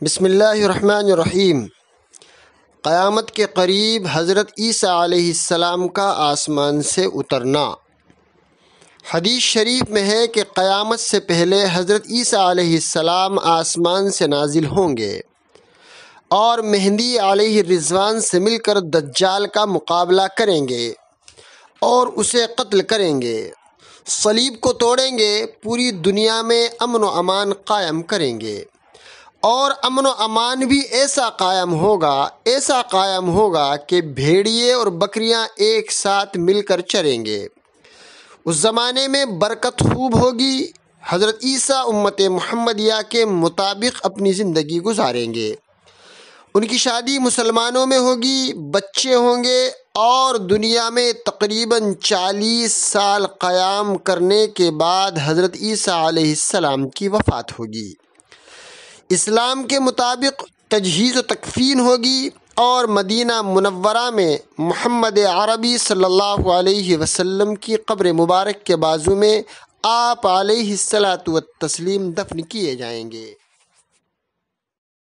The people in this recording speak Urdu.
بسم اللہ الرحمن الرحیم۔ قیامت کے قریب حضرت عیسیٰ علیہ السلام کا آسمان سے اترنا۔ حدیث شریف میں ہے کہ قیامت سے پہلے حضرت عیسیٰ علیہ السلام آسمان سے نازل ہوں گے اور مہدی علیہ الرضوان سے مل کر دجال کا مقابلہ کریں گے اور اسے قتل کریں گے، صلیب کو توڑیں گے، پوری دنیا میں امن و امان قائم کریں گے، اور امن و امان بھی ایسا قائم ہوگا کہ بھیڑیے اور بکریاں ایک ساتھ مل کر چریں گے۔ اس زمانے میں برکت خوب ہوگی۔ حضرت عیسیٰ امت محمدیہ کے مطابق اپنی زندگی گزاریں گے، ان کی شادی مسلمانوں میں ہوگی، بچے ہوں گے، اور دنیا میں تقریباً 40 سال قیام کرنے کے بعد حضرت عیسیٰ علیہ السلام کی وفات ہوگی۔ اسلام کے مطابق تجہیز و تکفین ہوگی اور مدینہ منورہ میں محمد عربی صلی اللہ علیہ وسلم کی قبر مبارک کے بازو میں آپ علیہ الصلاۃ والتسلیم دفن کیے جائیں گے۔